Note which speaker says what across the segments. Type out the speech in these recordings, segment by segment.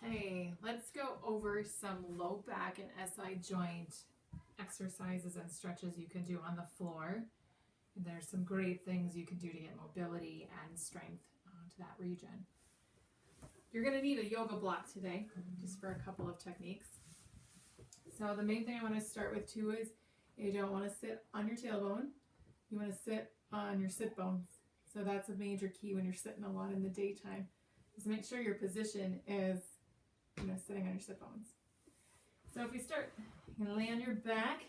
Speaker 1: Hey, let's go over some low back and SI joint exercises and stretches you can do on the floor. And there's some great things you can do to get mobility and strength to that region. You're going to need a yoga block today, just for a couple of techniques. So the main thing I want to start with too is you don't want to sit on your tailbone. You want to sit on your sit bones. So that's a major key when you're sitting a lot in the daytime. Just make sure your position is sitting on your sit bones. So if we start, you're going to lay on your back.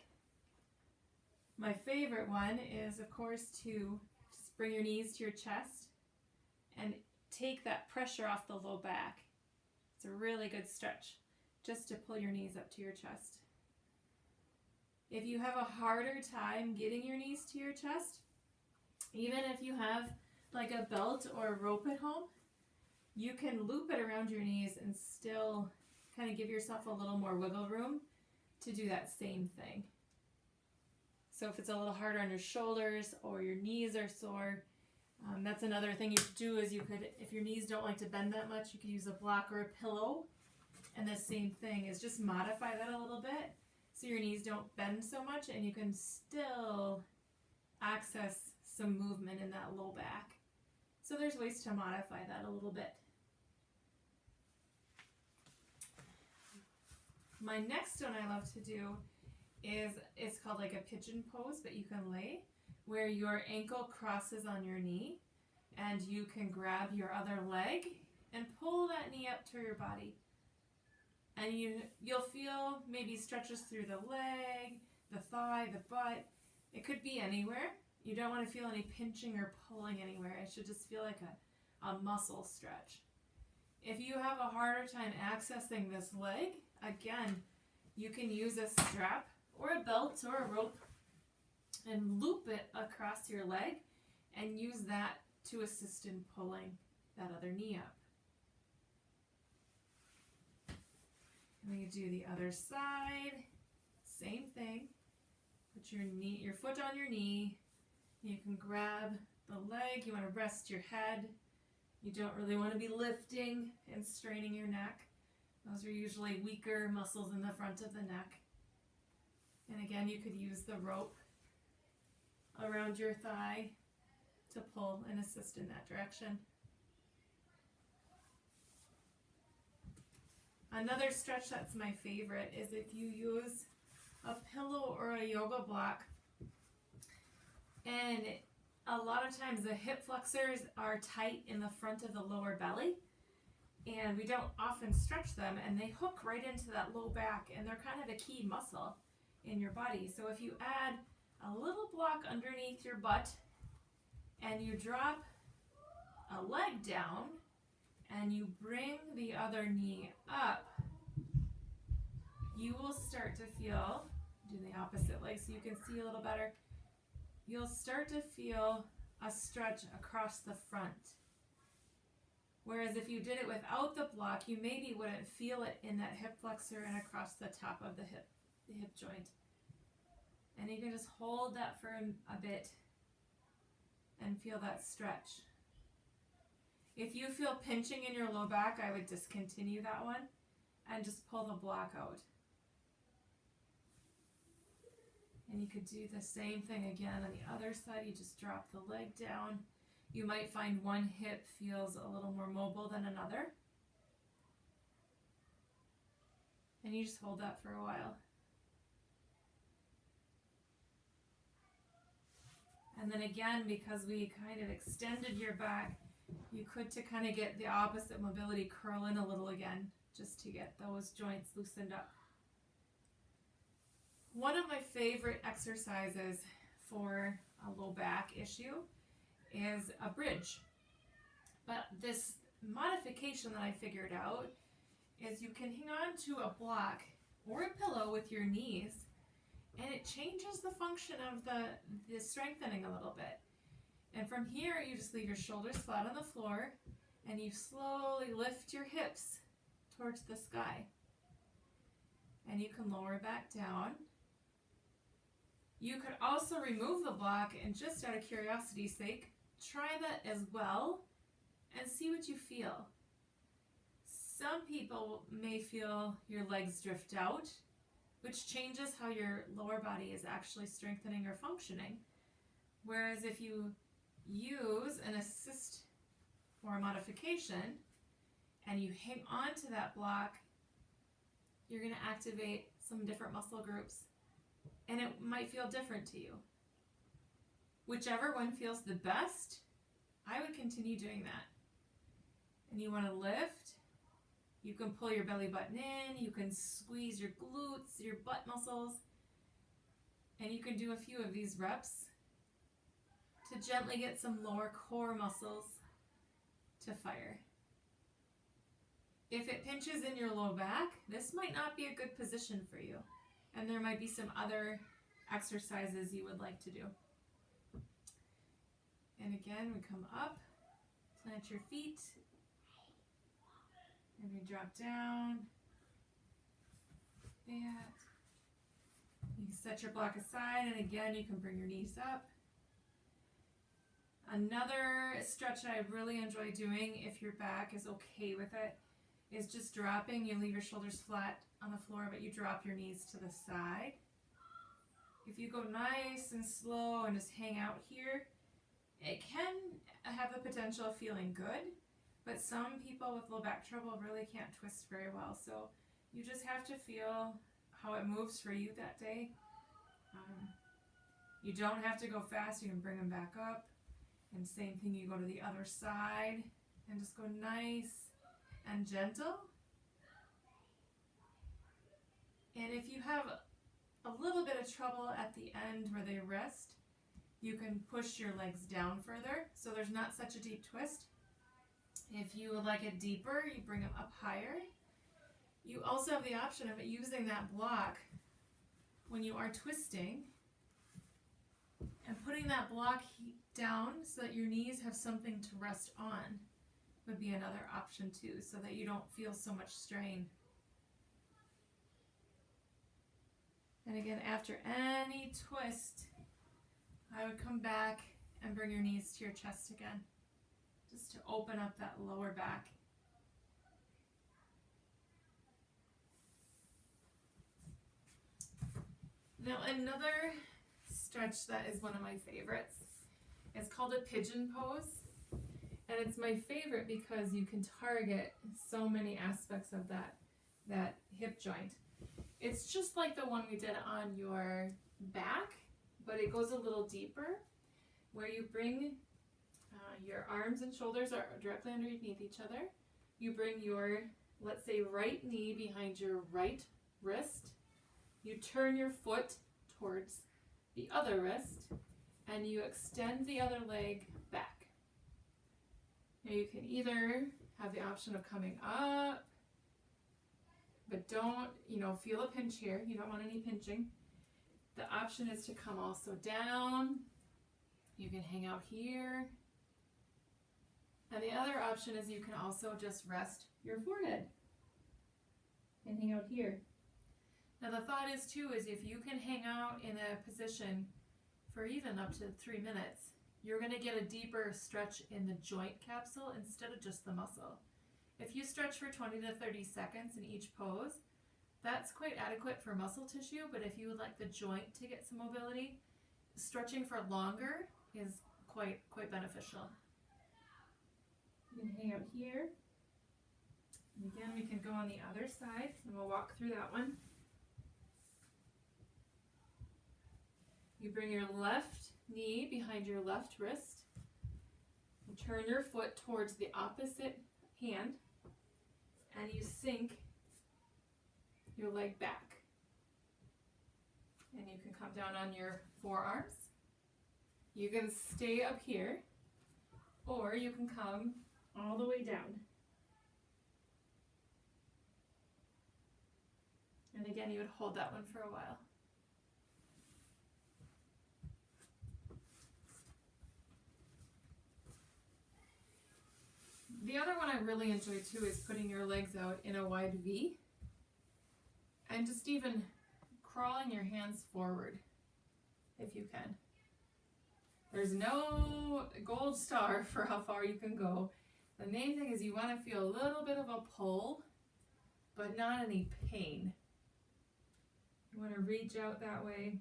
Speaker 1: My favorite one is, of course, to just bring your knees to your chest and take that pressure off the low back. It's a really good stretch just to pull your knees up to your chest. If you have a harder time getting your knees to your chest, even if you have like a belt or a rope at home, you can loop it around your knees and still kind of give yourself a little more wiggle room to do that same thing. So if it's a little harder on your shoulders or your knees are sore, that's another thing you could do is if your knees don't like to bend that much, you could use a block or a pillow. And the same thing is just modify that a little bit so your knees don't bend so much and you can still access some movement in that low back. So there's ways to modify that a little bit. My next one I love to do is, it's called like a pigeon pose, but you can lay, where your ankle crosses on your knee and you can grab your other leg and pull that knee up to your body. And you'll feel maybe stretches through the leg, the thigh, the butt. It could be anywhere. You don't want to feel any pinching or pulling anywhere. It should just feel like a muscle stretch. If you have a harder time accessing this leg, again, you can use a strap or a belt or a rope and loop it across your leg and use that to assist in pulling that other knee up. And then you do the other side, same thing. Put your foot on your knee. You can grab the leg. You want to rest your head. You don't really want to be lifting and straining your neck. Those are usually weaker muscles in the front of the neck. And again, you could use the rope around your thigh to pull and assist in that direction. Another stretch that's my favorite is if you use a pillow or a yoga block. And a lot of times the hip flexors are tight in the front of the lower belly, and we don't often stretch them, and they hook right into that low back, and they're kind of a key muscle in your body. So if you add a little block underneath your butt and you drop a leg down and you bring the other knee up, you will start to feel, do the opposite leg so you can see a little better, you'll start to feel a stretch across the front. Whereas if you did it without the block, you maybe wouldn't feel it in that hip flexor and across the top of the hip joint. And you can just hold that for a bit and feel that stretch. If you feel pinching in your low back, I would discontinue that one and just pull the block out. And you could do the same thing again on the other side. You just drop the leg down. You might find one hip feels a little more mobile than another. And you just hold that for a while. And then again, because we kind of extended your back, you could, to kind of get the opposite mobility, curl in a little again, just to get those joints loosened up. One of my favorite exercises for a low back issue is a bridge. But this modification that I figured out is you can hang on to a block or a pillow with your knees, and it changes the function of the strengthening a little bit. And from here, you just leave your shoulders flat on the floor and you slowly lift your hips towards the sky. And you can lower back down. You could also remove the block, and just out of curiosity's sake, try that as well and see what you feel. Some people may feel your legs drift out, which changes how your lower body is actually strengthening or functioning. Whereas if you use an assist or a modification and you hang on to that block, you're going to activate some different muscle groups and it might feel different to you. Whichever one feels the best, I would continue doing that. And you want to lift. You can pull your belly button in, you can squeeze your glutes, your butt muscles, and you can do a few of these reps to gently get some lower core muscles to fire. If it pinches in your low back, this might not be a good position for you, and there might be some other exercises you would like to do. And again, we come up, plant your feet, and we drop down. And you can set your block aside, and again, you can bring your knees up. Another stretch that I really enjoy doing, if your back is okay with it, is just dropping. You leave your shoulders flat on the floor, but you drop your knees to the side. If you go nice and slow and just hang out here, it can have the potential of feeling good. But some people with low back trouble really can't twist very well. So you just have to feel how it moves for you that day. You don't have to go fast. You can bring them back up. And same thing, you go to the other side and just go nice and gentle. And if you have a little bit of trouble at the end where they rest, you can push your legs down further so there's not such a deep twist. If you would like it deeper, you bring them up higher. You also have the option of using that block when you are twisting and putting that block down so that your knees have something to rest on would be another option too, so that you don't feel so much strain. And again, after any twist, I would come back and bring your knees to your chest again, just to open up that lower back. Now another stretch that is one of my favorites is called a pigeon pose. And it's my favorite because you can target so many aspects of that hip joint. It's just like the one we did on your back, but it goes a little deeper, where you bring your arms and shoulders are directly underneath each other. You bring your, let's say, right knee behind your right wrist. You turn your foot towards the other wrist, and you extend the other leg back. Now you can either have the option of coming up, but don't, feel a pinch here. You don't want any pinching. The option is to come also down. You can hang out here. And the other option is you can also just rest your forehead and hang out here. Now the thought is too, is if you can hang out in a position for even up to 3 minutes, you're going to get a deeper stretch in the joint capsule instead of just the muscle. If you stretch for 20 to 30 seconds in each pose, that's quite adequate for muscle tissue, but if you would like the joint to get some mobility, stretching for longer is quite beneficial. You can hang out here. And again, we can go on the other side, and we'll walk through that one. You bring your left knee behind your left wrist. You turn your foot towards the opposite hand, and you sink your leg back. And you can come down on your forearms. You can stay up here, or you can come all the way down. And again, you would hold that one for a while. The other one I really enjoy too is putting your legs out in a wide V and just even crawling your hands forward if you can. There's no gold star for how far you can go. The main thing is you want to feel a little bit of a pull but not any pain. You want to reach out that way.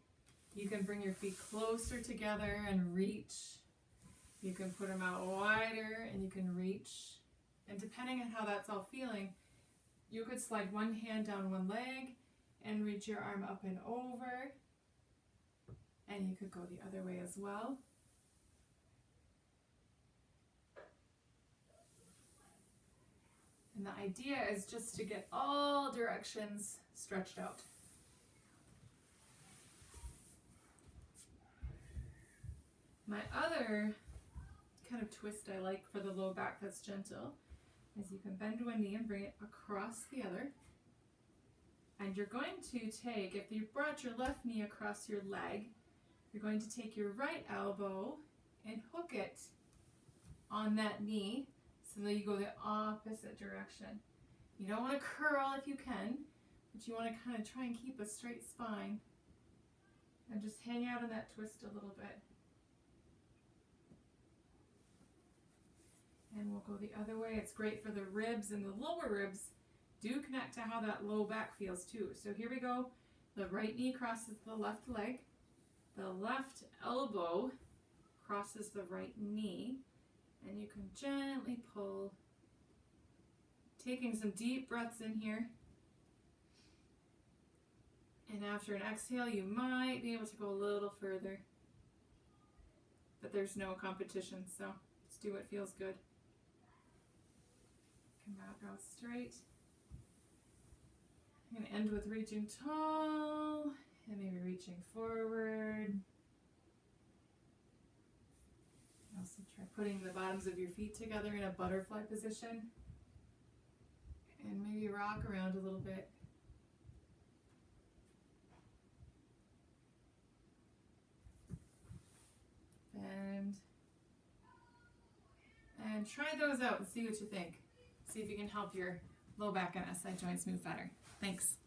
Speaker 1: You can bring your feet closer together and reach. You can put them out wider and you can reach. And depending on how that's all feeling, you could slide one hand down one leg and reach your arm up and over. And you could go the other way as well. And the idea is just to get all directions stretched out. My other kind of twist I like for the low back that's gentle is you can bend one knee and bring it across the other. And you're going to take, if you brought your left knee across your leg, you're going to take your right elbow and hook it on that knee so that you go the opposite direction. You don't want to curl if you can, but you want to kind of try and keep a straight spine and just hang out in that twist a little bit. And we'll go the other way. It's great for the ribs, and the lower ribs do connect to how that low back feels too. So here we go. The right knee crosses the left leg. The left elbow crosses the right knee. And you can gently pull, taking some deep breaths in here. And after an exhale, you might be able to go a little further. But there's no competition, so just do what feels good. Come back out straight. I'm going to end with reaching tall and maybe reaching forward. Also try putting the bottoms of your feet together in a butterfly position. And maybe rock around a little bit. And try those out and see what you think. See if you can help your low back and SI joints move better. Thanks.